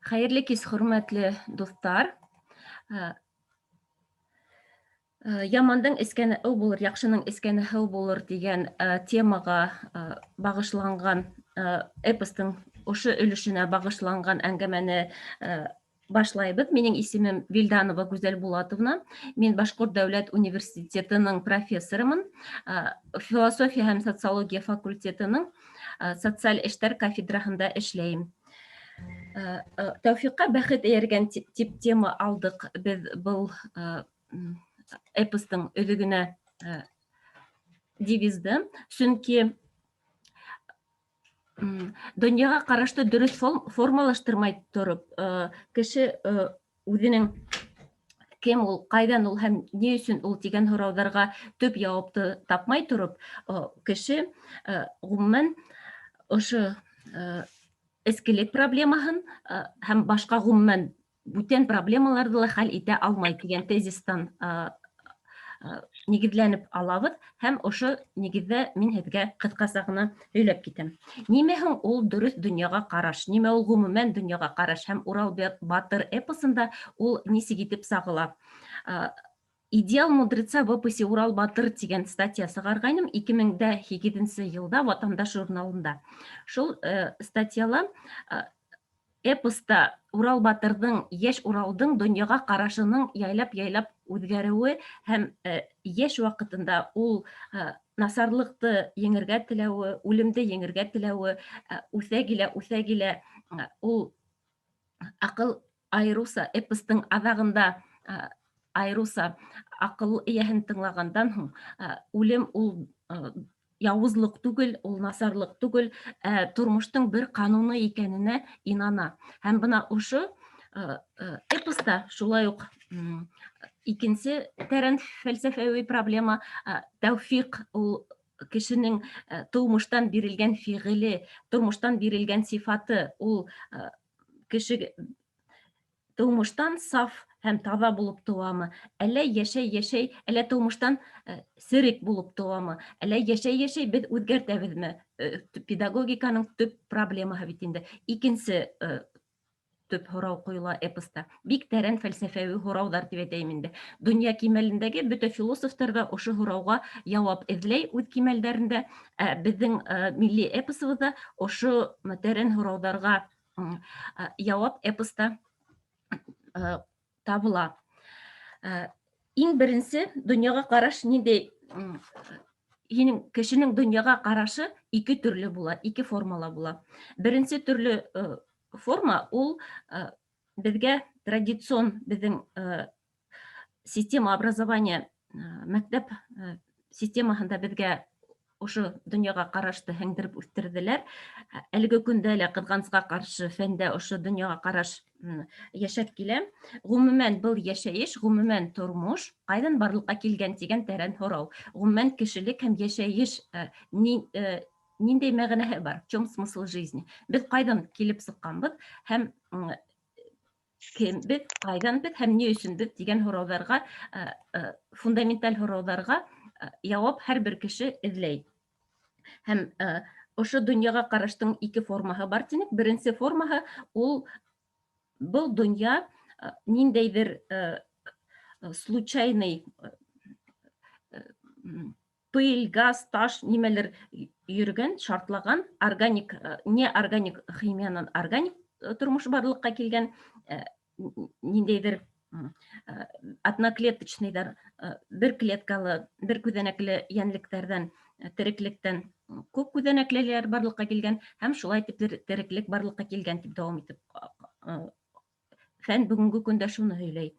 Хәерле кис, хөрмәтле дуҫтар. Ә, Ямандың эскәне ыу булыр, яҡшының эскәне һыу булыр дигән темаға бағышланған эпостың ошо өлөшөнә бағышланған әңгәмәне башлайбыҙ. Минең исемем Вилданова Гүзәл Булатовна. Мин Башҡорт дәүләт университетының профессорымын. Философия һәм социология факультетының социаль эштәр кафедраһында эшләйем. Тәүфиҡҡа бәхет эйәргән тип тема алдыҡ беҙ был эпостың өҙөгөнә девизды. Сөнки донъяға ҡарашты дөрөҫ формалаштырмай тороп, кеше үҙенең кем ул, ҡайҙан ул һәм ни өсөн ул тигән һорауҙарға төп яуапты тапмай тороп, кеше ғөмүмән ошо эскелек проблемаһын һәм башҡа ғөмүмән бүтән проблемаларҙы ла хәл итә алмай тигән тезистан нигеҙләнеп алабыҙ һәм ошо нигеҙҙә мин һеҙгә ҡыҫҡаса ғына һөйләп китәм. Нимә һуң ул дөрөҫ донъяға ҡараш? Нимә ул ғөмүмән донъяға ҡараш? Һәм Урал батыр эпосында ул нисек итеп сағыла? «Идеал мудреца в эпосе Урал батыр» тигән статья сығарғайным 2008 йылда Ватандаш журналында. Шул статьяла эпоста Урал батырҙың, йәш Уралдың донъяға ҡарашының яйлап-яйлап үҙгәреүе һәм йәш ваҡытында ул насарлыҡты еңергә теләүе, үлемде еңергә теләүе, үҫә килә ул аҡыл айырыуса эпостың аҙағында айырыуса аҡыл эйәһен тыңлағандан һуң үлем ул яуызлыҡ түгел, ул насарлыҡ түгел, тормоштоң бер ҡануны икәненә инана. Һәм бына ошо эпоста шулай уҡ икенсе тәрән фәлсәфәүи проблема тәүфиҡ, ул кешенең тыумыштан бирелгән фиғеле, тормоштан бирелгән сифаты, ул кеше тыумыштан саф һәм таҙа булып тыуамы, әллә йәшәй, әллә тыумыштан серек булып тыуамы, әллә йәшәй беҙ үҙгәртәбеҙме? Педагогиканың төп проблемаһы бит инде. Икенсе төп һорау ҡуйыла эпоста. Бик тәрән фәлсәфәүи һорауҙар тип әйтәйем инде. Донъя кимәлендәге бөтә философтар ҙа ошо һорауға яуап эҙләй үҙ кимәлдәрендә. Беҙҙең милли эпосыбыҙҙа ошо тәрән һорауҙарға яуап эпоста табыла. Иң беренсе донъяға ҡараш ниндәй? Кешенең донъяға ҡарашы ике төрлө була, ике формала була. Беренсе төрлө форма ул беҙгә традицион беҙҙең система образования, мәктәп системаһында беҙгә ошо донъяға ҡарашты һеңдереп үҫтерҙеләр. Әлеге көндә лә ҡыҙғанысҡа ҡаршы фәндә ошо донъяға ҡараш йәшәп килә. Ғөмүмән был йәшәйеш, ғөмүмән тормош ҡайҙан барлыҡҡа килгән тигән тәрән һорау. Ғөмүмән кешелек һәм йәшәйеш ниндәй мәғәнәһе бар? В чем смысл жизни? Беҙ ҡайҙан килеп сыҡҡанбыҙ һәм кем беҙ, ҡайҙан беҙ һәм ни өсөн беҙ тигән һорауҙарға, фундаменталь һорауҙарға яуап һәр бер кеше эҙләй. Һәм ошо донъяға ҡараштың ике формаһы бар тинек. Беренсе формаһы ул был донъя ниндәйҙер случайный пыль, газ, таш, нимәлер йөрөгән, шартлаган, органик, не органик химиянан органик тормош барлыҡҡа килгән, ниндәйҙер одноклеточныйҙар, бер клеткалы, бер күҙәнәкле йәнлектәрҙән, тереклектән күп күҙәнәклеләр барлыҡҡа килгән һәм шулай итеп тереклек барлыҡҡа килгән тип дауам итеп фән бөгөнгө көндә шуны һөйләй.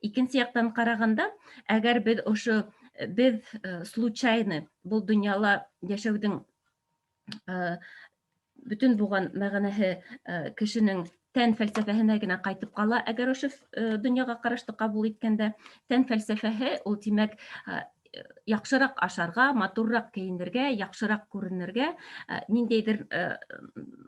Икенсе яҡтан ҡарағанда, әгәр беҙ случайны был донъяла йәшәүҙең бөтөн булған мәғәнәһе кешенең тән фәлсәфәһенә генә ҡайтып ҡала, әгәр ошо донъяға ҡарашты ҡабул иткәндә, тән фәлсәфәһе ул тимәк яҡшыраҡ ашарға, матурыраҡ кейенергә, яҡшыраҡ күренергә, ниндәйҙер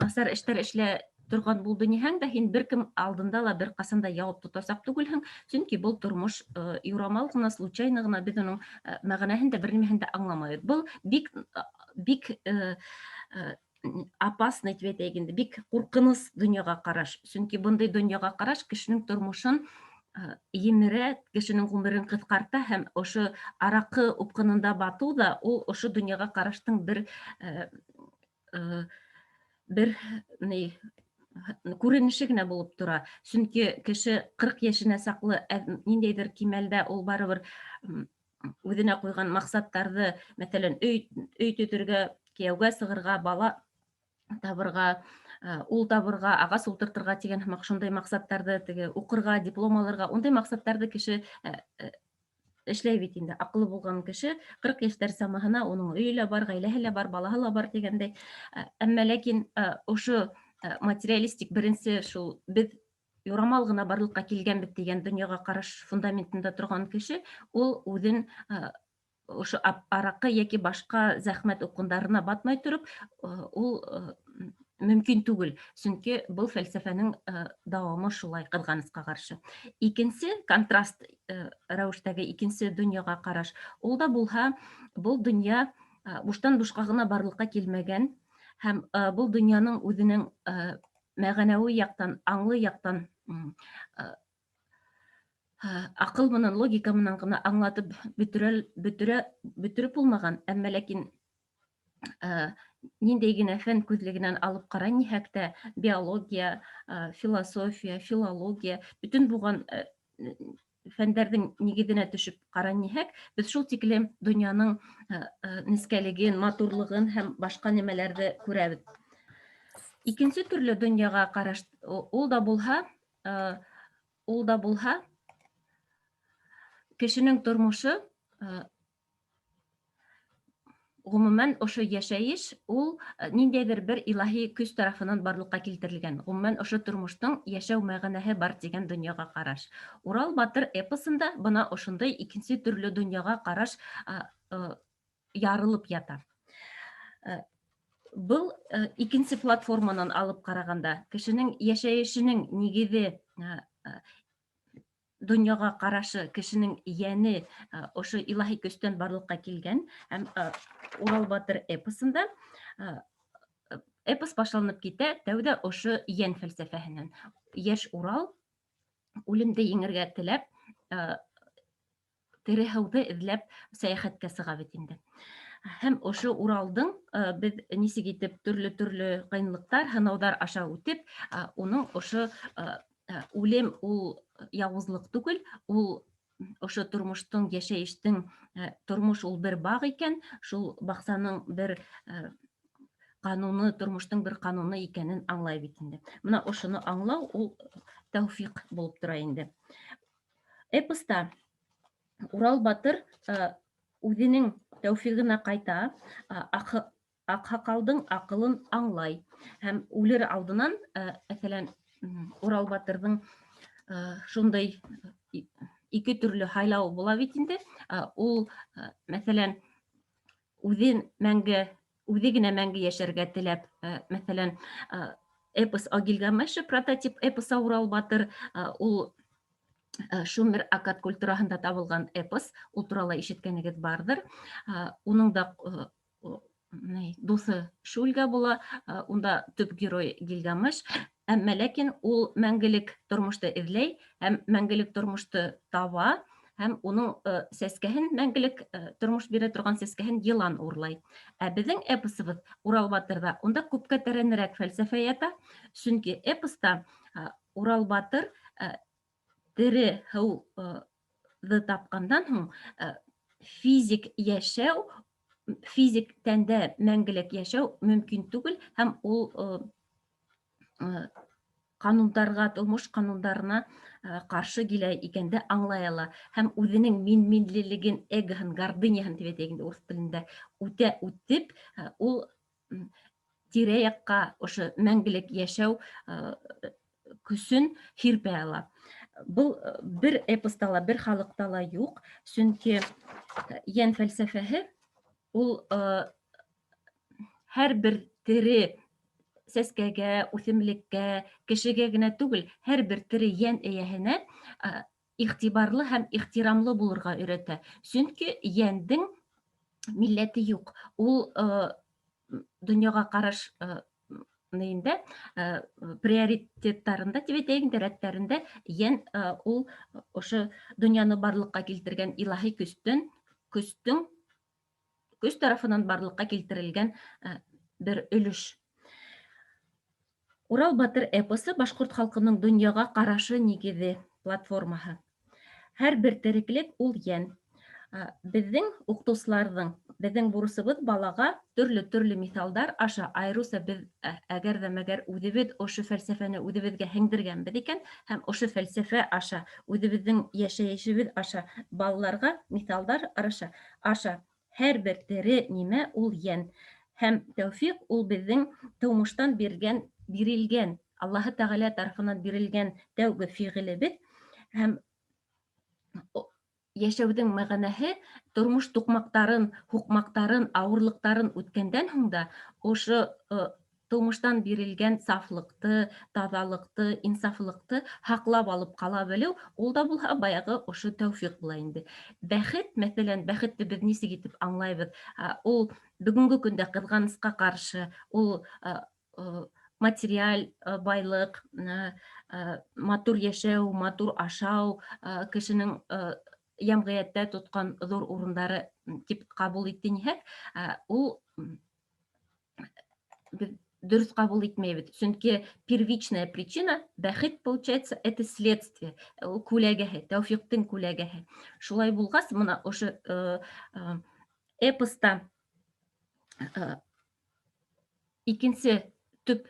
насар эштәр эшлә торған булды ниһәң дә, һин бер кем алдында ла бер ҡасан да яуап тотасаҡ түгелһең, сөнки был тормош юрамал ғына, случайно ғына, беҙ уның мәғәнәһен дә, бер нимәһен дә аңламайбыҙ. Был бик опасный дип әйтәйек инде, бик куркыныс дөньяга караш. Чөнки бындай дөньяга караш кешенең тормышын емерә, кешенең гомерен кыскарта һәм ошо аракы упкынында бату да ул ошо дөньяга караштың бер күренеше генә булып тора. Чөнки кеше 40 яшенә саклы ниндәйдер кимәлдә ул барыбер үҙенә куйган максаттарҙы, мәҫәлән, өй төҙөргә, кейәүгә сығырға, бала табырға, ул табырға, ағас ултыртырға тигән һымаҡ шундай маҡсаттарҙы, теге уҡырға, диплом алырға, ундай маҡсаттарҙы кеше эшләй бит инде. Аҡыллы булған кеше 40 йәштәр самаһына уның өйө лә бар, ғаиләһе лә бар, балаһы ла бар тигәндәй. Әммә ләкин ошо материалистик беренсе шул беҙ юрамал ғына барлыҡҡа килгәнбеҙ тигән донъяға ҡараш фундаментында торған кеше, ул үҙен ошо араҡы йәки башҡа зәхмәт упҡындарына батмай тороп, ул мөмкин түгел. Сөнки был фәлсәфәнең дауамы шулай, ҡыҙғанысҡа ҡаршы. Икенсе контраст рәүештәге икенсе донъяға ҡараш, ул да булһа, был донъя буштан бушҡа ғына барлыҡҡа килмәгән һәм был донъяның үҙенең мәғәнәүи яҡтан, аңлы яҡтан аҡыл менән, логика менән ғына аңлатып бөтөрөп булмаған, әммә ләкин ниндәй генә фән күҙлегенән алып ҡарай ниһәк тә, биология, философия, филология, бөтөн булған фәндәрҙең нигеҙенә төшөп ҡарай ниһәк, беҙ шул тиклем донъяның нескәлеген, матурлығын һәм башҡа нәмәләрҙе күрәбеҙ. Икенсе төрлө донъяға ҡараш, ул да булһа, кешенең тормошо, ғөмүмән ошо йәшәйеш, ул ниндәйҙер бер илаһи көс тарафынан барлыҡҡа килтерелгән. Ғөмүмән ошо тормоштоң йәшәү мәғәнәһе бар тигән донъяға ҡараш. Урал батыр эпосында бына ошондай икенсе төрлө донъяға ҡараш ярылып ята. Был икенсе платформанан алып ҡарағанда, кешенең йәшәйешенең нигеҙе, донъяға ҡарашы, кешенең йәне ошо илаһи көстән барлыҡҡа килгән. Һәм Урал батыр эпосында эпос башланып китә тәүҙә ошо йән фәлсәфәһенән. Йәш Урал үлемде еңергә теләп, тере һыуҙы эҙләп сәйәхәткә сыға бит инде. Һәм ошо Уралдың беҙ нисек итеп төрлө ҡыйынлыҡтар, һынауҙар аша үтеп, уның ошо үлем ул яуызлыҡ түгел, ул ошо тормоштоң, йәшәйештең, тормош ул бер баг икән, шул баҡсаның бер ҡануны, тормоштоң бер ҡануны икәнен аңлай бит инде. Мына ошоно аңлау ул тәүфиҡ булып тора инде. Эпоста Урал батыр үҙенең тәүфиғына ҡайта, Аҡһаҡалдың аҡылын аңлай. Һәм үлер алдынан, мәҫәлән, Урал батырҙың шундай ике төрлө һайлауы була бит инде. Ул, мәҫәлән, үҙе генә мәңге йәшәргә теләп, мәҫәлән, эпос о Гильгамеше, прототип эпоса Урал батыр, ул Шумер Акад культураһында табылған эпос, ул турала ишеткәнегеҙ барҙыр. Уның да дуҫы Шульга була, унда төп герой Гильгамеш. Әммә ләкин ул мәңгелек тормошто эҙләй һәм мәңгелек тормошто таба, һәм уның сәскәһен, мәңгелек тормош бирә торған сәскәһен йылан урлай. Ә беҙҙең эпосыбыҙ Урал батырҙа унда күпкә тәрәнерәк фәлсәфә ята, сөнки эпоста Урал батыр тере һыуҙы тапҡандан һуң физик йәшәү, физик тәндә мәңгелек йәшәү мөмкин түгел, һәм ул ҡанундарға, тормош ҡанундарына ҡаршы килә икәнде аңлай ала. Һәм үҙенең минлелеген, эгоһын, гордыняһын тип әйтәйек инде урыҫ телендә үтеп, ул тирә-яҡҡа ошо мәңгелек йәшәү көсөн һирпә ала. Был бер эпоста ла, бер халыҡта ла юҡ, сөнки йән фәлсәфәһе ул һәр бер тере сәскәгә, үҫемлеккә, кешегә генә түгел, һәр бер тере йән эйәһенә иғтибарлы һәм ихтирамлы булырға өйрәтә. Сөнки йәндең милләте юҡ. Ул дөньяга караш нейендә, приоритеттарында дип әйтәйек инде, рәттәрендә йән ул ошо дөньяны барлыкка килтергән илаһи көстөң көч тарафынан барлыкка килтерелгән бер өлөш. Урал батыр эпосы башҡорт халҡының донъяға ҡарашы нигеҙе платформаһы. Һәр бер тереклек ул йән. Беҙҙең уҡытыусыларҙың, беҙҙең бурысыбыҙ балаға төрлө миҫалдар аша, айырыуса беҙ әгәр ҙә мәгәр үҙебеҙ ошо фәлсәфәне үҙебеҙгә һеңдергәнбеҙ икән һәм ошо фәлсәфә аша, үҙебеҙҙең йәшәйешебеҙ аша балаларға миҫалдар аша һәр бер тере нимә ул йән. Һәм тәүфиҡ ул беҙҙең тыумыштан бирелгән, Аллаһы Тәғәлә тарафынан бирелгән тәүге фиғелебеҙ һәм йәшәүҙең мәғәнәһе тормош туҡмаҡтарын, һуҡмаҡтарын, ауырлыҡтарын үткәндән һуң да ошо тыумыштан бирелгән сафлыҡты, таҙалыҡты, инсафлыҡты һаҡлап алып ҡала белеү, ул да булһа баяғы ошо тәүфиҡ була инде. Бәхет, мәҫәлән, бәхетте беҙ нисек итеп аңлайбыҙ? Ул бөгөнгө көндә ҡыҙғанысҡа ҡаршы, ул материаль байлыҡ, матур йәшәү, матур ашау, кешенең йәмғиәттә тотҡан ҙур урындары тип ҡабул итһәк, ул беҙ дөрөҫ ҡабул итмәйбеҙ. Сөнки первичная причина, бәхет, получается, это следствие, күләгәһе, тәүфиҡтең күләгәһе. Шулай булғас, мына ошо эпоста икенсе төп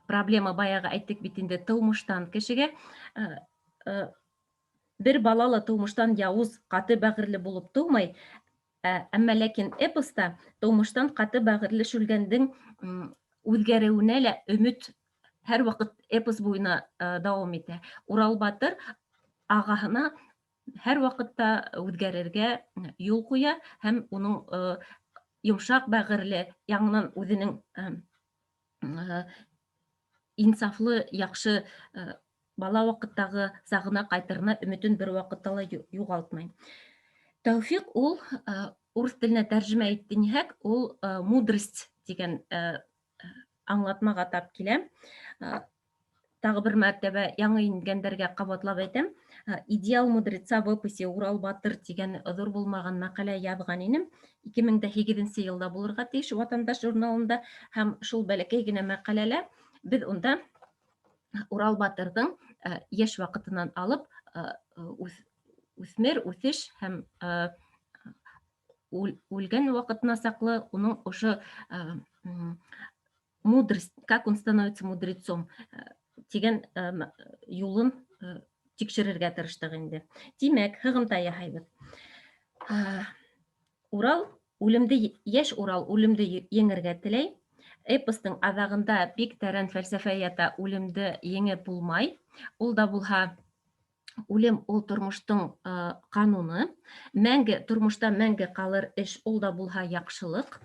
проблема, баяғы әйттек бит инде, тыумыштан кешегә бер балалы тыумыштан яуыз, ҡаты бәғерле булып тыумай, әммә ләкин эпоста тыумыштан ҡаты бәғерле шүлгәндең үҙгәреүенә лә өмөт һәр ваҡыт эпос буйына дауам итә. Урал батыр ағаһына һәр ваҡытта үҙгәрергә юл ҡуя һәм уның йомшаҡ бәғерле, яңынан үҙенең инсафлы, яҡшы бала ваҡыттағы сағына ҡайтырына өмөтөн бер ваҡытта ла юғалтмай. Тәүфиҡ ул, урыҫ теленә тәржемә итһәк, ул мудрость тигән аңлатмаға тап килә. Тағы бер мәртәбә яңы ингәндәргә ҡабатлап әйтәм. Идеал мудреца в эпосе Урал батыр тигән ҙур булмаған мәҡәлә яҙған инем. 2008 йылда булырға тейеш Ватандаш журналында һәм шул бәләкәй генә мәҡәләлә беҙ унда Урал батырҙың йәш ваҡытынан алып үҫмер, үҫеш һәм үлгән ваҡытына саҡлы уның ошо мудрость, как он становится мудрецом тигән юлын тикшерергә тырыштыҡ инде. Тимәк, һығымта яһайбыҙ. Йәш Урал үлемде еңергә теләй. Эпостың аҙағында бик тәрән фәлсәфә ята, үлемде еңеп булмай. Ул да булһа, үлем ул тормоштоң ҡануны. Тормошта мәңге ҡалыр эш, ул да булһа яҡшылыҡ.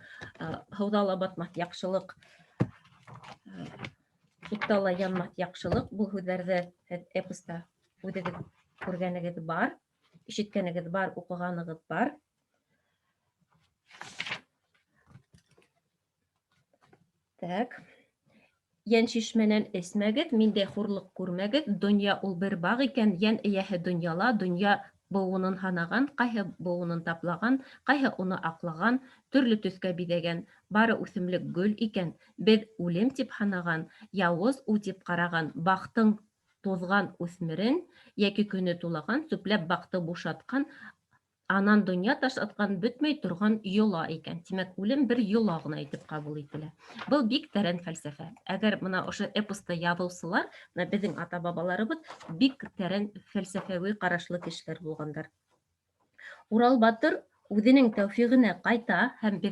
Һыуҙа ла батмаҫ яҡшылыҡ, утта ла янмаҫ яҡшылыҡ. Был һүҙҙәрҙе эпоста үҙегеҙ күргәнегеҙ бар, ишеткәнегеҙ бар, уҡығанығыҙ бар. Йән шишмәнән эсмәгеҙ, миндәй хурлыҡ күрмәгеҙ. Донъя ул бер баг икән, йән эйәһе донъяла. Донъя быуынын һанаған, ҡайһы быуынын таплаған, ҡайһы уны аҡлаған, төрлө төҫкә биҙәгән. Бары үҫемлек гөл икән. Беҙ үлем тип һанаған, яуыз у тип ҡараған. Баҡтың туҙған үҫмерен, йәки көнө тулаған, сүпләп баҡты бушатҡан, анан донъя ташлатҡан бөтмәй торған йола икән. Тимәк, үлем бер йола ғына итеп ҡабул ителә. Был бик тәрән фәлсәфә. Әгәр бына ошо эпосты яҙыусылар, беҙҙең ата-бабаларыбыҙ бик тәрән фәлсәфәүи ҡарашлы кешеләр булғандар. Урал батыр үҙенең тәүфиғенә ҡайта һәм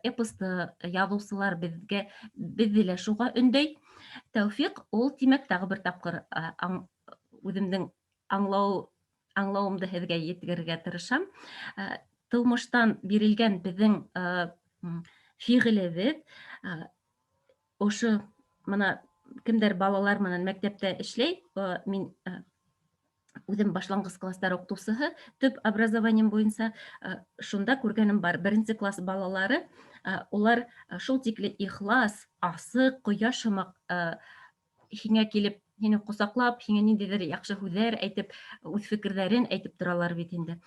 эпосты яҙыусылар беҙҙе лә шуға өндәй. Тәүфиҡ ул, тимәк, тағы бер тапҡыр үҙемдең аңлауымды һеҙгә еткерергә тырышам. Тыумыштан бирелгән беҙҙең фиғелебеҙ, ошо мына кемдәр балалар менән мәктәптә эшләй, мин Үҙем башланғыс класстар уҡытыусыһы, төп образованием буйынса шунда күргәнем бар. Беренсе класс балалары, улар шул тикле ихлас, асыҡ, ҡояш һымаҡ һиңә килеп, һине ҡосаҡлап, һиңә ниндәйҙер яҡшы һүҙҙәр әйтеп, үҙ фекерҙәрен әйтеп торалар бит инде.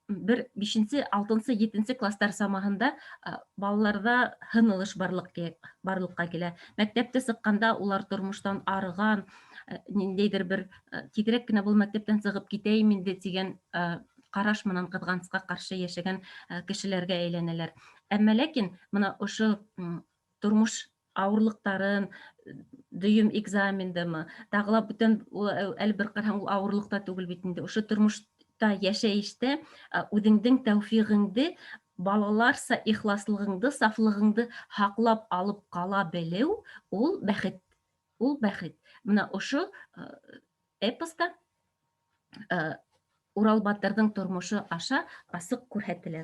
Бер 5-нсе, 6-нсы, 7-нсе класстар самаһында балаларҙа һынылыш барлыҡҡа килә. Мәктәпте сыҡҡанда улар тормоштан арыған, ниндәйҙер бер тиҙерәк кенә был мәктәптән сығып китәйем инде тигән ҡараш менән ҡыҙғанысҡа ҡаршы йәшәгән кешеләргә әйләнәләр. Әммә ләкин бына ошо тормош ауырлыҡтарын, дөйөм экзамендымы, тағы ла бүтән әле бер ҡараһаң ул ауырлыҡта түгел бит инде. Ошо тормошта йәшәйештә үҙеңдең тәүфиғыңды, балаларса ихласлығыңды, сафлығыңды һаҡлап алып ҡала белеү, ул бәхет. Ул бәхет. Бына ошо эпоста Урал батырҙың тормошо аша асыҡ күрһәтелә.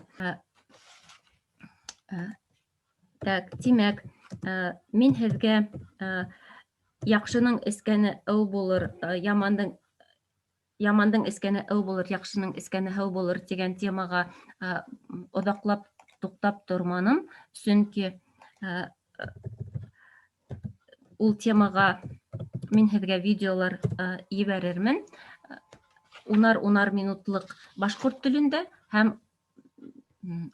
Тимәк, мин һеҙгә яҡшының эскәне ыу булыр, ямандың эскәне ыу булыр, яҡшының эскәне һыу булыр тигән темаға оҙаҡлап туҡтап торманым, сөнки ул темаға мин һеҙгә видеолар ебәрермен. 10 минутлыҡ башҡорт телендә һәм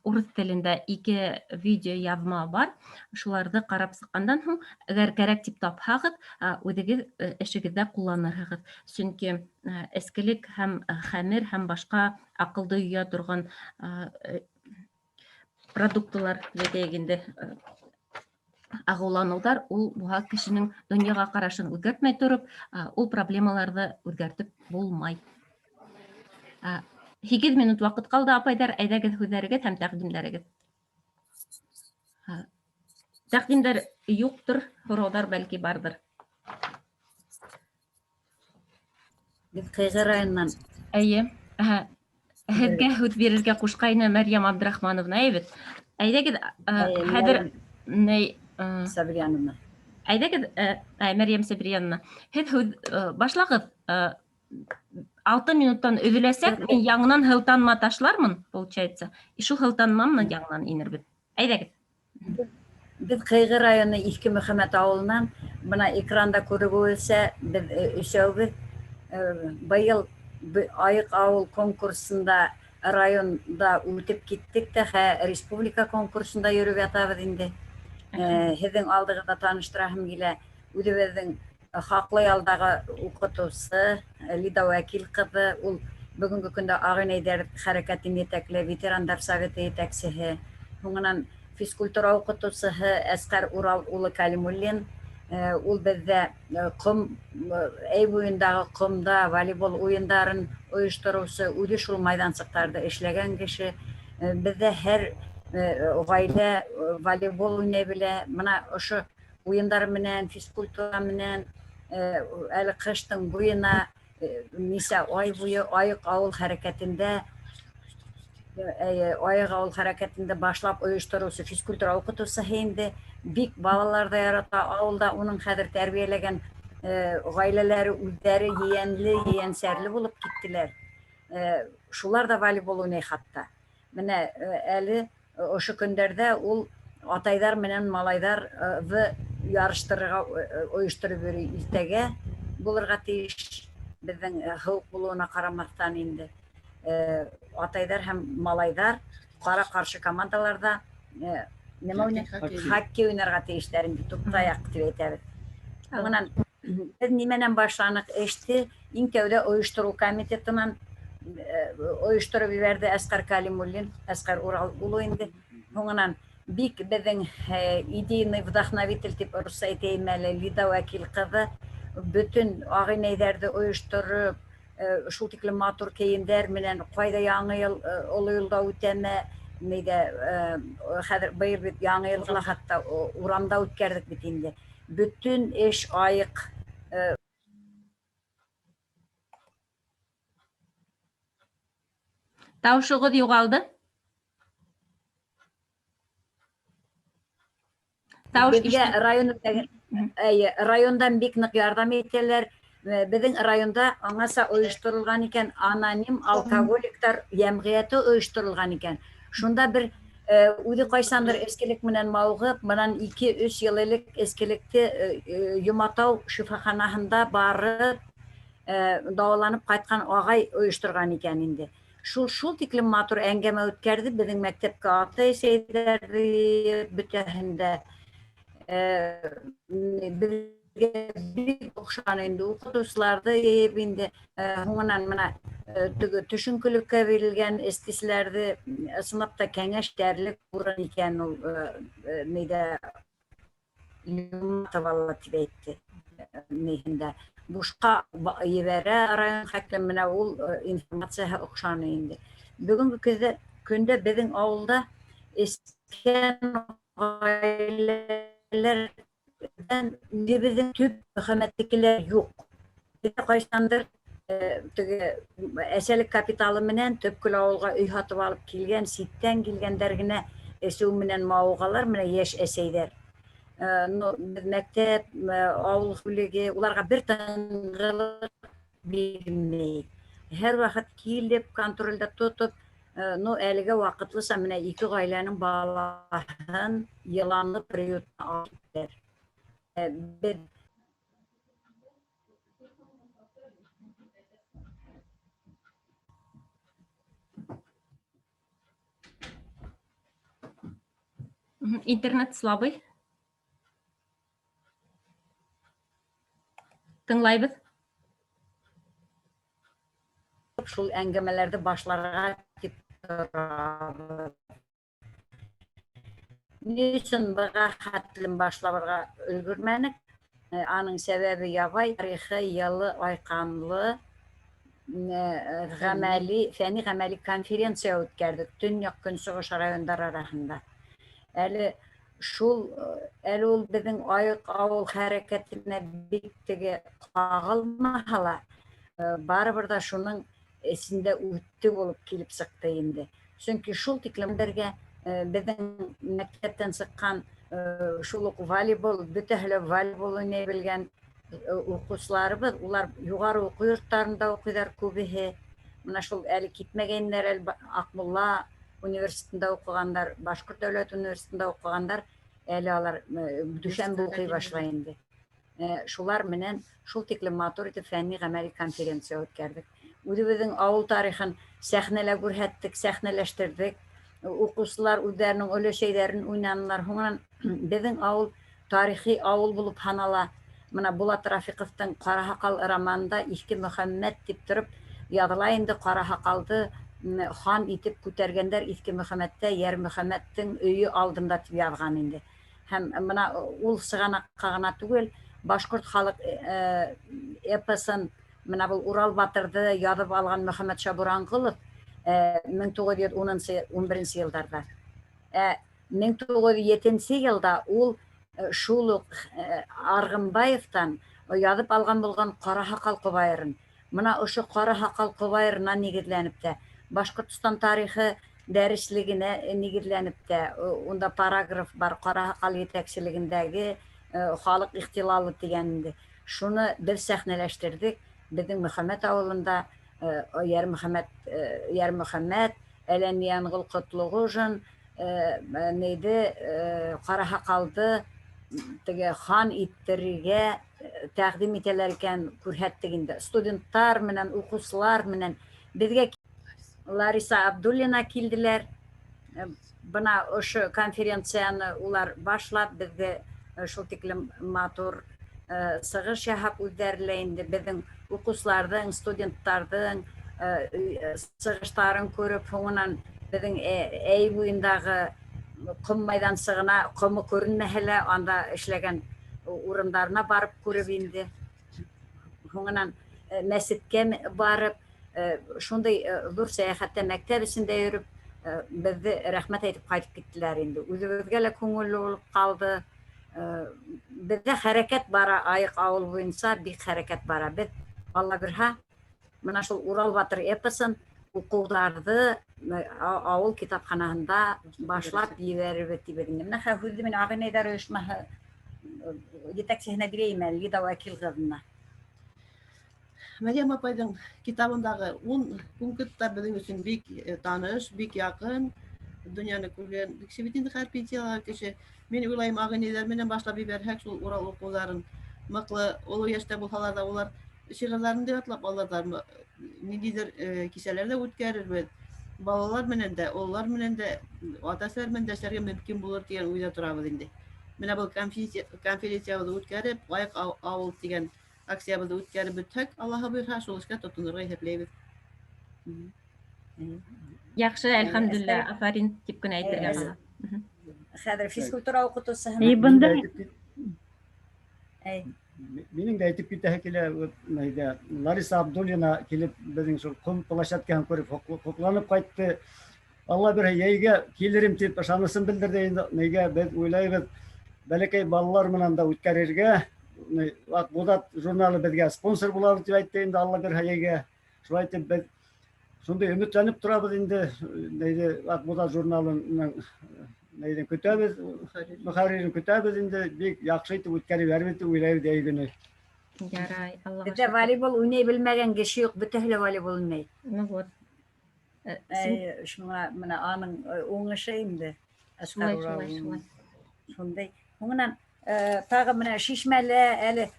урыҫ телендә 2 видео яҙма бар. Шуларҙы ҡарап сыҡҡандан һуң, әгәр кәрәк тип тапһағыҙ, үҙегеҙ эшегеҙҙә ҡулланырһығыҙ. Сөнки эскелек һәм хәмер һәм башҡа аҡылды юя торған продуктылар, инде ағыуланыуҙар, ул буһа кешенең донъяға ҡарашын үҙгәртмәй тороп, ул проблемаларҙы үҙгәртеп булмай. 8 минут ваҡыт ҡалды, апайҙар, әйҙәгеҙ һүҙҙәрегеҙ һәм тәҡдимдәрегеҙ. Тәҡдимдәр юҡтыр, һорауҙар бәлки барҙыр. Беҙ Ҡыйғы районынан. Эйе, һеҙгә һүҙ бирергә ҡушҡайны Мәрйәм Абдрахмановна, әйбет. Әйҙәгеҙ, хәҙер Сабрияновна. Әйҙәгеҙ, Мәрйәм Сабрияновна, һеҙ һүҙ башлағыҙ. 6 минуттан өҙөләсәк, мин яңынан һылтанма ташлармын, получается. И шул һылтанма менән яңынан инербеҙ. Әйҙәгеҙ. Беҙ Ҡыйғы районы Иҫке Мөхәмәт ауылынан, бына экранда күрегеүҙсә, беҙ өсәүбеҙ быйыл Айыҡ ауыл конкурсында районда үтеп киттек тә, республика конкурсында йөрөп ятабыҙ инде. Һеҙҙең алдығыҙҙа таныштыраһым килә, үҙебеҙҙең хаҡлы ялдағы уҡытыусы Лида Вәкил ҡыҙы, ул бөгөнгө көндә Ағинәйҙәр хәрәкәтен етәкле, ветерандар советы етәксеһе, һуңынан физкультура уҡытыусыһы Әсҡәр Урал улы Кәлимуллин, ул беҙҙә әй буйындағы ҡомда волейбол уйындарын ойоштороусы, үҙе шул майҙансыҡтарҙы эшләгән кеше. Беҙҙә һәр ғаилә волейбол уйнай белә. Бына ошо уйындар менән, физкультура менән, әле ҡыштың буйына нисә ай буйы Айыҡ ауыл хәрәкәтендә башлап ойоштороусы, физкультура уҡытыусыһы инде. Бик балаларҙы ярата ауылда, уның хәҙер тәрбиәләгән ғаиләләре үҙҙәре ейәнле, ейәнсәрле булып киттеләр. Шулар да волейбол уйнай хатта. Менә әле ошо көндәрҙә ул атайҙар менән малайҙарҙы ярыштырырға ойоштороп йөрөй. Иртәгә булырға тейеш, беҙҙең һыуыҡ булыуына ҡарамаҫтан инде. Атайҙар һәм малайҙар ҡара ҡаршы командаларҙа хоккей уйнарға тейештәр инде, туптаяҡ тип әйтәбеҙ. Һуңынан беҙ нимәнән башланыҡ эште? Иң тәүҙә ойоштороу комитетынан ойоштороп ебәрҙе Әсҡәр Кәлимуллин, Әсҡәр Урал улы инде. Һуңынан бик беҙҙең идейный вдохновитель тип русса әйтәйем әле, Лида Вәкил ҡыҙы бөтөн ағинәйҙәрҙе ойоштороп, шул тиклем матур кейемдәр менән, ҡайҙа Яңы йыл, Оло юлда үтәме, хәҙер быйыл бит Яңы йылға хатта урамда үткәрҙек бит инде. Бөтөн эш Айыҡ. Тауышығыҙ юғалды. Беҙгә райондан бик ныҡ ярҙам итәләр. Безнең районда аңаса оештырылган икән аноним алкоголиктар ямгыяты оештырылган икән. Шунда бер үзе кайсандыр эскелек менән мавыгып, монан 2-3 ел элек эскелекте Юматау шифаханаһында барып дауаланып кайткан агай оештырган икән инде. Шул тиклем матур әңгәмә үткәрде безнең мәктәпкә ата әсәйдәрде бөтәһендә. Bizge bir okşan indi, okuduslarda yiyip indi. Hoğunan mına tüşünkülükке verilgen estislerde sınıfta kengeş derlik buran iken ol neyde Yumata tibeytti neyinde. Buşka yivere rayon haklemine ol informasiya okşan indi. Bugün günde bizim avulda esken aileler bizim tüp hükümettekiler yok. Bir de kaysandır eselik kapitalı menen tüpkül avulga üy hatıp alıp kelgen, sitten kelgendergine esew menen mawugalar mene yeş eseyder. Mektep, avul hülegi, ularga bir tangılık bilmey. Her vakit kilip, kontrolde tutup, әлігі вақытлыса міне 2 ғайланың балаһын йыланлы приютына алып китәр. Интернет слабый. Тыңлайбыз. Шул әңгәмәләрде башларга дип Ни өчен быга хәтлем башларга өлгермәнек? Аның сәбәбе ябай тарихи йылы айканлы фәнни гамәли конференция үткәрдек Төньяк Көнчыгыш райондар арасында. Әле ул безнең айык авыл хәрәкәтенә бик теге кагылмаһа, барыбер да шуның эсендә үтте булып килеп сыкты инде. Чөнки шул тиклемдәргә безнең мәктәптән сыккан шул ук волейбол, бөтәһе волейбол уйный белгән укучыларыбыз, улар югары уку йортларында укыйлар күбеһе. Менә шул әле китмәгәннәр, Акмулла университетында укыгандар, Башкорт дәүләт университетында укыгандар, әле алар Дүшәмбе укый башлай инде. Шулар менән шул тиклем матур итеп фәнни гамәли конференция үткәрдек. Үзебезнең авыл тарихын сәхнәлә күрһәттек, сәхнәләштердек. Укучылар үзләренең өлешәйләрен уйнадылар. Һуңнан безнең авыл тарихи авыл булып һанала. Менә Булат Рафиковтың Караһакал романында Иске Мөхәммәд дип торып языла инде. Караһакалды хан итеп күтәргәндәр Иске Мөхәммәдтә Яр Мөхәммәдтең өйе алдында дип язган инде. Һәм менә ул сыганакка гына түгел, башкорт халык эпосын менә бу Урал батырды язып алган Мөхәммәд Шабурангылов 1911 елларда. 1907 елда ул шул ук Аргынбаевтан язып алган булган Караһакал кобайырын. Менә ошо Караһакал кобайырына нигезләнеп тә Башкортстан тарихы дәреслегенә нигезләнеп тә унда параграф бар Караһакал етәкчелегендәге халык ихтилалы дигән. Шуны без сәхнәләштердек. Безнең Мөхәммәд авылында Яр Мөхәммәд, Әләниянгол Котлугужин, Караһакалды теге хан иттерергә тәкъдим итәләр икән, күрһәттек инде. Студентлар менән, укучылар менән безгә Лариса Абдуллина килделәр. Бына ошо конференцияны улар башлап безгә шул тиклем матур сыгыш яһап үздәре инде. Безнең укучыларның, студентларның сыгыштарын күреп, һуңнан безнең әй буендагы ком майдансыгына комы күренмәһә, анда эшләгән урыннарына барып күреп инде. Һуңнан мәчеткә барып, шундай зур сәяхәттә мәктәп эчендә йөреп, безне рәхмәт әйтеп кайтып киттеләр инде. Үзебезгә лә күңелле булып калды. Бездә хәрәкәт бара, айык авыл буенча бик хәрәкәт бара. Без Алла бирһә, менә шул Урал батыр эпосын укуларды авыл китапханаһында башлап җибәрбез дип инде. Менә хәзер мин Агынайдар оешмаһы җитәкчесенә бирәйем әле, Лида Вәкил кызына. Мәryәм апайдың китабындағы 10 пунктта безнең өчен бик таныш, бик якын, дөньяны күргән, бик бит инде һәр пенсиялар кеше. Мин уйлайм, агыниләр менән башлап ебәрһәк шул Урал укуларын, мыклы, олы яшьтә булһалар да, улар шигырьләрен дә ятлап алырлармы, ниндидер кисәләр дә үткәрербез. Балалар менән дә, олылар менән дә, ата-әсәләр менән дә эшләргә мөмкин булыр дигән уйда торабыз инде. Менә был конференциябызды үткәреп, Лайык авыл дигән акциябызды үткәреп бөтһәк, Аллаһы буйрса, шул эшкә тотынырга исәпләйбез. Яхшы, әлхәмдүлиллә, афарин дип кенә әйтергә Әс- кала. Хәзер физкультура укытучыһы. Бында Минең дә әйтеп китәһе килә, Лариса Абдуллина килеп безнең шул ком площадкаһын күреп хупланып кайтты. Алла бирһә, яйгә килерим дип ышанысын белдерде. Инде нигә без уйлайбыз, бәләкәй балалар менән да үткәрергә, Акбудат журналы безгә спонсор булабыз дип әйтте. Инде Алла бирһә, яйгә шулай итеп без шундай өметләнеп торабыз инде. Акбудат журналының көтәбез, мөхәррирен көтәбез инде, бик яхшы итеп үткәреп бәрбез дип уйлайбыз әйгене. Ярай, Аллаһа Бездә шөкер. волейбол уйнай белмәгән кеше юк, бөтәһе лә волейбол уйнай. Ну вот. Шуңа менә аның уңышы инде. Шулай, шулай, шулай. Шундай. Һуңнан тагы менә шишмәле әле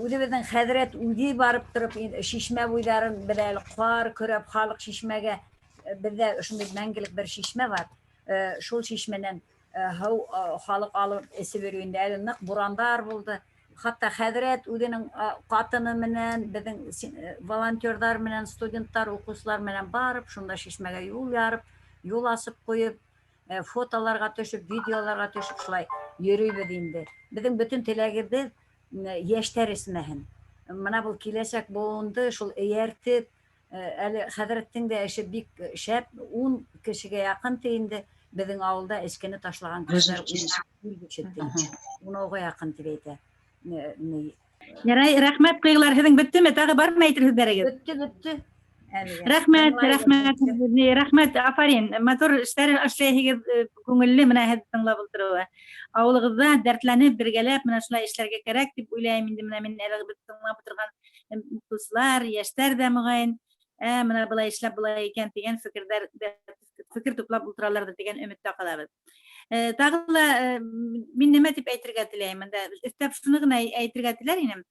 үзебезнең хәзрәт үзи барып торып шишмә буйларын бер әле кар көрәп халык шишмәгә бездә шундый мәңгелек бер шишмә бар. Шул шишмәнән һау халык алып эсеп йөргәндә әле нык бурандар булды. Хатта хәзрәт үзенең катыны менән безнең волонтерлар менән студентлар, укучылар менән барып шунда шишмәгә юл ярып, юл асып куеп, фотоларга төшүп, видеоларга төшүп шулай йөрөйбез инде. Безнең бөтен теләгебез яшьтәр исмәһен. Менә бу киләчәк буынды шул эйәртеп, әле хәзрәттең дә эше бик шәп, 10 кешегә якын инде безнең авылда эшкене ташлаган кешеләр 10-га якын дип әйтә. Ярай, рәхмәт кыйглар, һеҙҙең бөттөмө? Тағы бармы әйтер һүҙҙәрегеҙ? Бөттө. Рәхмәт, афарин. Матур эштәр эшләйһегеҙ, күңелле менә һеҙ тыңлап ултырыуы. Ауылығыҙҙа дәртләнеп, бергәләп менә шулай эшләргә кәрәк дип уйлайым инде. Менә мин әле бит тыңлап утырған укытыусылар, йәштәр дә мөгаен, менә былай эшләп булай икән дигән фекер туплап ултыралар дигән өмөттә калабыҙ. Тағы ла мин нимә дип әйтергә теләйем, өҫтәп шуны ғына әйтергә теләр инем.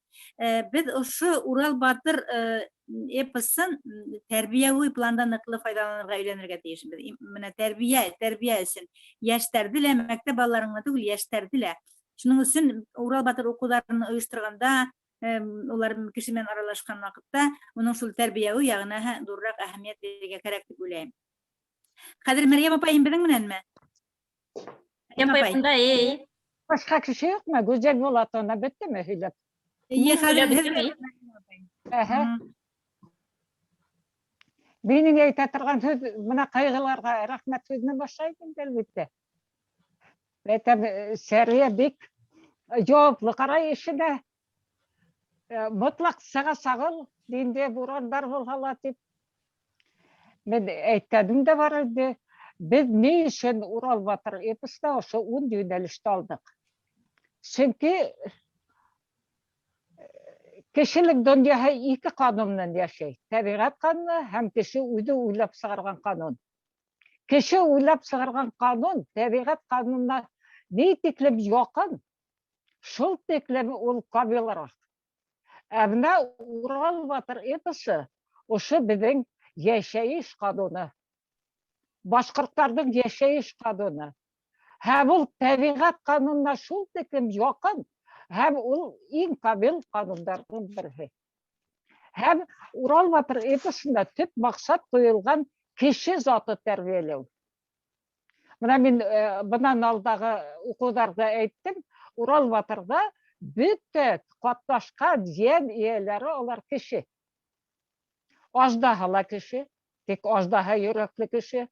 Беҙ ошо Урал батыр эпосын тәрбиәүи планда ныҡлы файҙаланырға өйрәнергә тейешбеҙ. Менә тәрбиә өсөн йәштәрҙе лә, мәктәп балаларына түгел, йәштәрҙе лә. Шуның өсөн Урал батыр уҡыуҙарын ойошторғанда, улар кеше менән аралашҡан ваҡытта, уның шул тәрбиәүи яғына ҙурыраҡ әһәмиәт бирергә кәрәк дип уйлайым. Хәҙер Мәрйәм апай, һин беҙҙең менәнме? Япайында, Başka kişi yok mu? Güzel Polat'ına bitti mi Hülya? Benim aytatan söz, buna kaygılarga rahmet sözüne başlayayım elbette. Ve tabi seriye bik cevaplı karayışı da mutlak sağa sağıl dinde buranlar bulhalat deyip ben aytadım da vardı. Biz ne için Ural Batır episinde şu 10 yönelişte aldık. Çünkü kişilik dünyada iki kanundan yaşayır. Tabiat kanunu hem kişi uydu uylap sığargan kanun. Kişi uylap sığargan kanun, tabiat kanununa ne tiklem yakın, şul tiklemi ol kabilarak. Ama Ural Batır episi, o şu bizim yaşayış kanunu. Başkırtlardan yaşayış kanunu. Hem o tabiat kanununa şul tiklem yakın, hem o en kabil kanunlardan biri. Hem Ural Batır episinde tüp maksat koyulgan kişi zatı terbiyelew. Buna ben bundan aldığı okudarda aytdım. Ural Batır'da bütün katlaşkan yen üyeleri olar kişi. Ajdahala kişi, tek ajdaha yürekli kişi,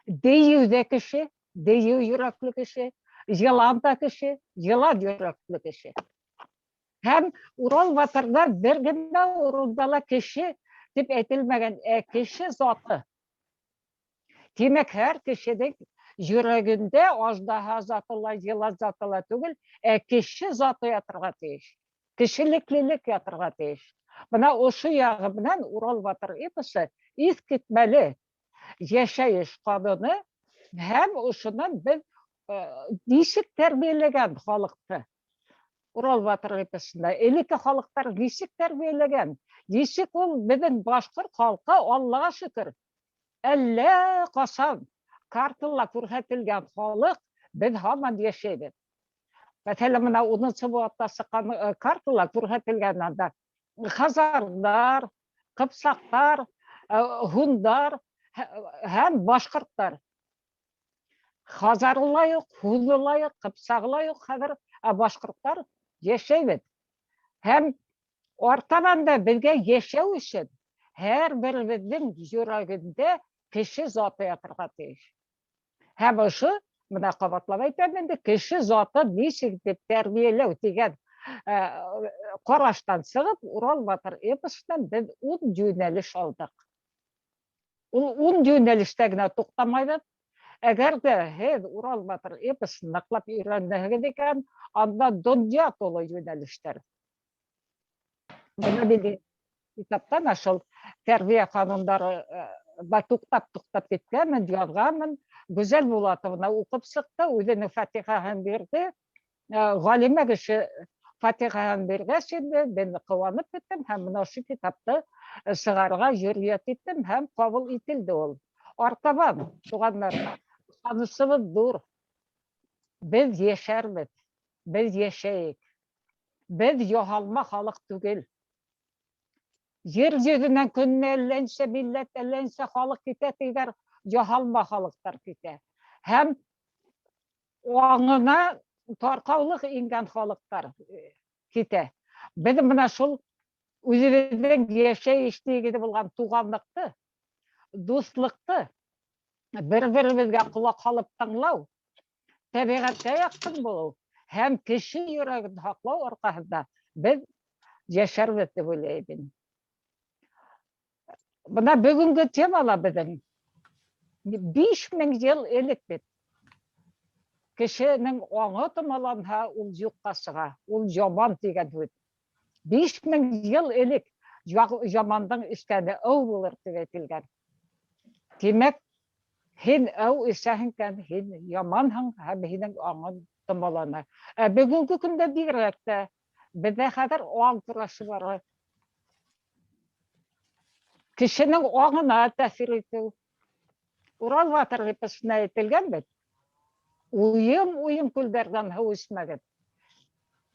deyüde kişi, deyu yürekli kişi, yılan da kişi, yılan yürekli kişi. Hem Ural Batır'da bir günde Ural'da kişi tip etilmegen kişi zatı. Demek her kişinin yüreğinde ajdaha zatıla, yılan zatıla tügül, kişi zatı yatırga teyiş. Kişiliklilik yatırga teyiş. Мына ошо ягы менән Урал батыр эпосы искитмәле яшәеш кануны һәм ошонан без ничек тәрбияләгән халыкты. Урал батыр эпосында элекке халыктар ничек тәрбияләгән, ничек ул безнең башкорт халкы, Аллага шөкер, әллә касан картала күрһәтелгән халык, без һаман яшәйбез. Мәсәлән, мына 10 буатта сыккан картала күрһәтелгән анда хазарлар, кыпсактар, хундар һәм башкорттар. Хазарлай ук, хунлай ук, кыпсаглай ук хәзер башкорттар яшәйбез. Һәм артабан да безгә яшәү өчен һәрберебезнең йөрәгендә кеше заты ятырга тиеш. Һәм ошо, мына кабатлап әйтәм инде, кеше заты ничек дип тәрбияләү дигән караштан сыгып, Урал батыр эпосыннан без 10 юнәлеш алдык. Ул 10 юнәлештә генә туктамайбыз. Әгәр дә һез Урал батыр эпосын ныклап өйрәнәһегез икән, анда дөнья тулы юнәлештәр. Бына бит китаптан ашыл тәрбия кануннары туктап киткәнмен, язганмын. Гүзәл Булатовна укып сыкты, үзенең фатихаһын бирде. Галимә кеше фатихаһын биргәч инде, мен куанып киттем һәм менә шу китапты сыгарга җөрьәт иттем һәм кабул ителде ул. Артабан, туганнар, шансыбыз зур. Без яшәрбез, без яшәйек. Без яһалма халык түгел. Yer yüzünden künne ellense millet, ellense halk kite diler, yahalma halıklar kite. Hem oğuna tarkavlık ingen halıklar kite. Bizim buna şul üzümüzden yaşay iştiği gibi bulgan tuğanlıktı, dostluktu, bir-birimizge kulak alıp tanlav, tabiatga yakın bulu, hem kişi yüreğini haklav arkasında biz yaşarız dep oylayman. Buna бүгінгі темала біздің 5000 жыл елік бет. Кішінің оңы тымаланға, ол жоққа шыға, ол жаман деген өт. 5000 жыл елік жамандың ішкәні өу болыр деп етілген. Демек, хен өу ішәхінкен, хен яманхың, һәм хенің оңы тымалана. Бүгінгі күнде бигрәкте, бізде қазір оң тұрашы бар. Кешенең оңына тәсир итү. Урал батыр эпосына әйтелгән бит. Уйым күлдәрдән һыу эчмәгез.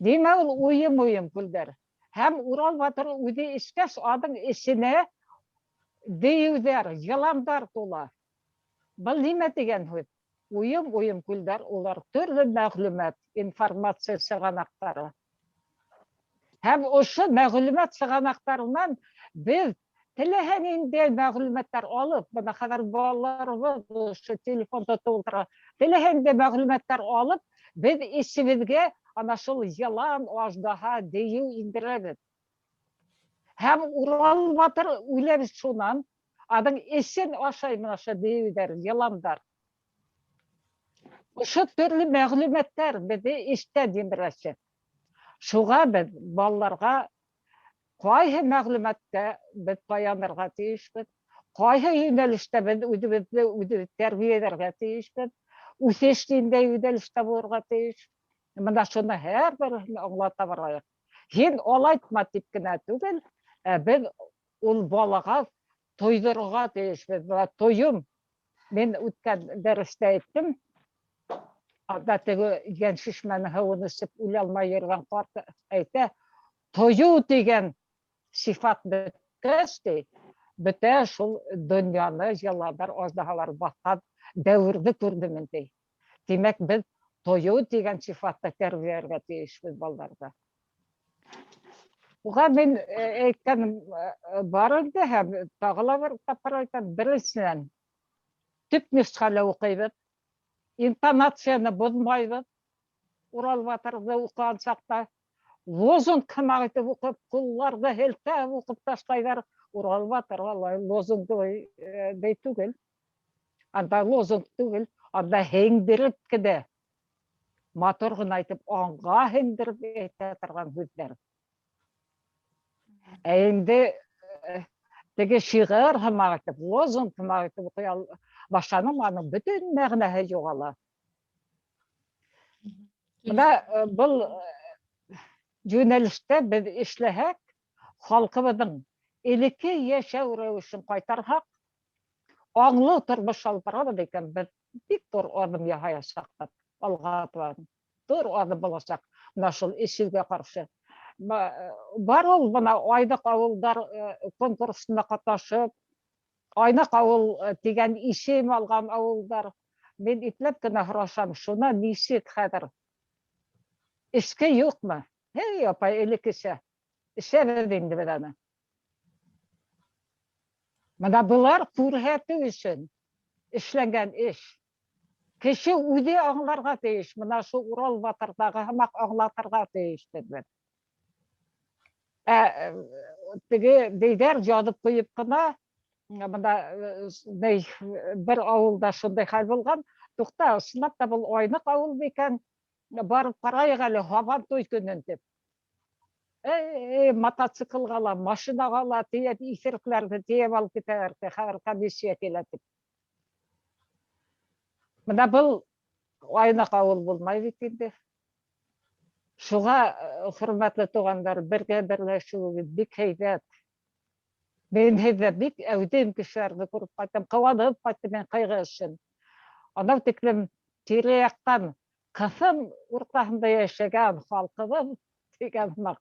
Димә ул уйым күлдәр. Һәм Урал батыр үзе эчкәч, аның эченә диюләр, йыландар тула. Был нимә дигән һүз? Уйым күлдәр, улар төрле мәгълүмат, информация сыганактары. Һәм ошо мәгълүмат сыганактарыннан без теләһәң инде мәгълүматлар алып, бына хәзер балаларыбыз шу телефонда тултыра. Теләһәң инде мәгълүматлар алып, без исебезгә ана шул ялан, аждаһа дию индерәбез. Һәм Урал батыр үләб шунан, аның эсен ашай мына шу диюләр, яландар. Ошо төрле мәгълүматлар безне эштә димрәсе. Шуга без балаларга кайһы мәгълүматка без таянырга тиешбез, кайһы юнәлештә без үзебезне тәрбияләргә тиешбез, үсештендә юнәлештә булырга тиеш. Менә шуны һәрберне аңлата барайык. Һин алайтма дип кенә түгел, без ул балага тойдырырга тиешбез. Тоем. Мен үткән дәрестә әйттем. Анда теге ген шишмәне һаваны сып үлә алмай йөргән карт әйтә, тою дигән сифат беткәч, бөтә шул дөньяны җыландар, аждаһалар баккан дәврне күрдем инде. Демәк, без тою дигән сифатта тәрбияләргә тиешбез балаларда. Уга мен әйткәнем бар инде һәм тагыла бер тапкыр әйтәм, беренчедән төп нөсхәлә укыйбыз, интонацияны бозмайбыз. Урал батырны укыган чакта лозунг кымагытып укып, кулларды һелтәп укып ташлайлар. Урал батыр алай лозунг дей түгел. Анда лозунг түгел, анда һеңдереп кенә матур гына әйтеп, аңга һеңдереп әйтә торган һүзләр. Инде теге шиғыр һымақ итеп, лозунг һымақ итеп уҡый башланым, аның бөтөн мәғнәһе юғала. Бына был йүнәлештә беҙ эшләһәк, халҡыбыҙҙың элекке йәшәү рәүешен ҡайтарһаҡ, аңлы тормош алып барабыҙ икән, беҙ бик ҙур аҙым яһаясаҡбыҙ, алға ҙур аҙым буласаҡ бына шул эшелгә ҡаршы. Бар ул бына Айныҡ ауылдар конкурсына ҡатнашып, Айныҡ ауыл тигән исем алған ауылдар. Мин ипләп кенә һорашам, шуна нисек хәҙер? Эшке юҡмы? Һей, апай, элеккесә. Эшләбеҙ инде беҙ аны. Бына былар күрһәтеү өсөн эшләнгән эш. Кеше үҙе аңларға тейеш, бына шул Урал батырҙағы һымаҡ аңлатырға тейешбеҙ беҙ. Теге дейҙәр яҙып ҡуйып ҡына, бына бер ауылда шундай хәл булған, туҡта, ысынлап та был Айныҡ ауыл микән, барып ҡарайыҡ әле һабан туй көнөн тип. Мотоциклға ла, машинаға ла тейәп иҫеркләрҙе тейәп алып китәләр, хәҙер комиссия килә тип. Бына был Айныҡ ауыл булмай бит инде. Шуға, хөрмәтле туғандар, бергә берләшеүебеҙ бик һәйбәт. Мен һеҙҙә бик әүҙем кешеләрҙе күреп ҡайттым, ҡыуанып ҡайттым мен ҡайғы өсөн. Анау тиклем тирә-яҡтан ҡыҫым уртаһында йәшәгән халҡыбыҙ тигән һымаҡ.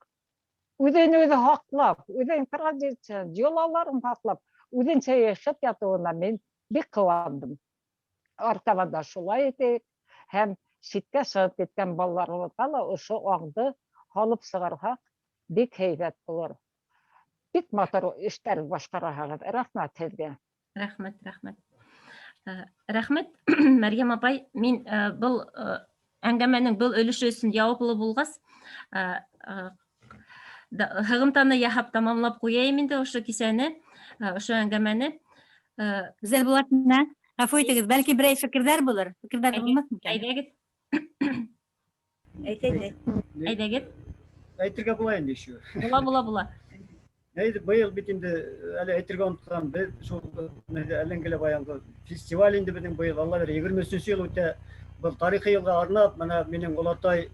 Үҙен-үҙе һаҡлап, үҙен традиция, йолаларын һаҡлап, үҙенсә йәшәп ятыуына мин бик ҡыуандым. Артабанда шулай итеп, һәм ситкә сығып киткән балаларыбыҙға ла ошо аңды һалып сығарһаҡ, бик һәйбәт булыр. Бик матур эштәр башҡараһығыҙ. Рәхмәт һеҙгә. Рәхмәт. Рәхмәт, Мәрйәм апай. Мин был әңгәмәнең был өлөшө өсөн яуаплы булғас, һығымтаны яһап тамамлап ҡуяйым инде ошо кисәне, ошо әңгәмәне. Гүзәл Булатовна, ғәфү итегеҙ, бәлки берәй фекерҙәр булыр. Фекерҙәр булмаҫ микән? Әйҙәгеҙ. Әйҙәгеҙ. Әйтергә була инде еще. Була. Быйыл бит инде әле әйтергә онотҡан, беҙ шул әлеңгеле баянғы фестиваль инде беҙҙең быйыл, Алла бирә, 23-нче йыл үтә. Был тарихи йылға арнап, менә минең олатай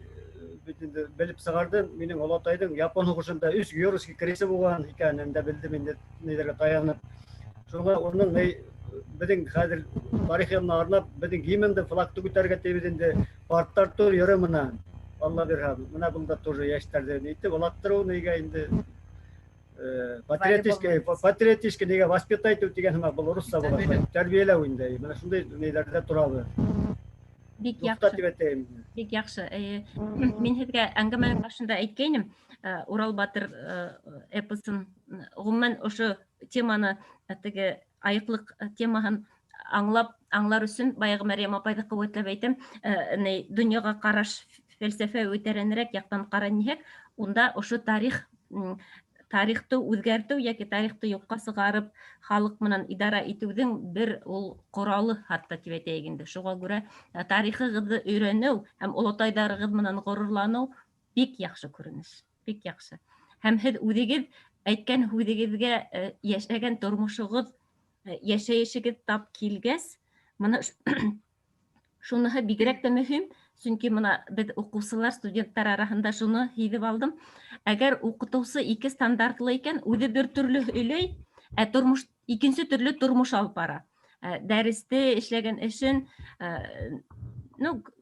бит инде белеп сығарды, минең олатайҙың Япон һуғышында 3 Георгий кресты булған икәнен дә белдем инде, нидәргә таянып. Шуға уның беҙҙең хәҙер тарихи йылына арнап, беҙҙең гимнды, флагты күтәрергә тейбеҙ инде, парктар тур йөрө менән. Алла бирһә, менә бында тоже йәштәрҙе итеп, олаттырыу нигә инде патриотический нигә воспитать итү тигән һымаҡ, был урысса була, тәрбиәләү инде. Менә шундай ниләрҙә торабыҙ. Бик яҡшы. Мин һеҙгә әңгәмәнең башында әйткәйнем, Урал батыр эпосын, ғөмүмән ошо теманы, теге айыҡлыҡ темаһын аңлар өсөн, баяғы Мәрйәм апайҙы ҡеүәтләп әйтәм, донъяға ҡараш, фәлсәфә үтәрәнерәк яҡтан ҡаранһаҡ, унда ошо тарихты үҙгәртеү йәки тарихты юҡҡа сығарып, халыҡ менән идара итеүҙең бер ул ҡоралы хатта тип әйтәйек инде. Шуға күрә тарихығыҙҙы өйрәнеү һәм олатайҙарығыҙ менән ғорурланыу бик яҡшы күренеш, бик яҡшы. Һәм һеҙ үҙегеҙ әйткән һүҙегеҙгә йәшәгән тормошоғоҙ, йәшәйешегеҙ тап килгәс, мына шуныһы бигерәк тә мөһим, сөнки мына беҙ уҡыусылар, студенттар араһында шуны һиҙеп алдым. Әгәр уҡытыусы ике стандартлы икән, үҙе бер төрлө һөйләй, икенсе төрлө тормош алып бара. Дәресте эшләгән эшен,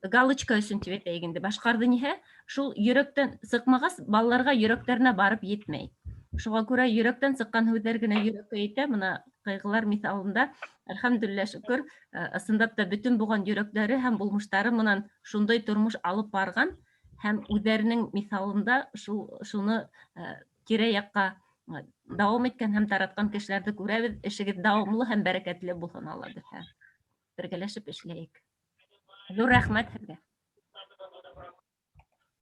галочка өсөн тип әйтәйек инде, башҡарҙы ниһә, шул йөрәктән сыҡмағас, балаларға йөрәктәренә барып етмәй. Шуға күрә йөрәктән сыҡҡан һүҙҙәр генә йөрәккә етә. Мына ҡайғылар миҫалында, әлхәмдүлилләһ, шөкөр, ысынлап та бөтөн булған йөрәктәре һәм булмыштары менән шундай тормош алып барған һәм үҙҙәренең миҫалында шуны тирә-яҡҡа дауам иткән һәм таратҡан кешеләрҙе күрәбеҙ. Эшегеҙ дауамлы һәм бәрәкәтле булһын, Алла бирһә. Бергәләшеп эшләйек. Ҙур рәхмәт һеҙгә.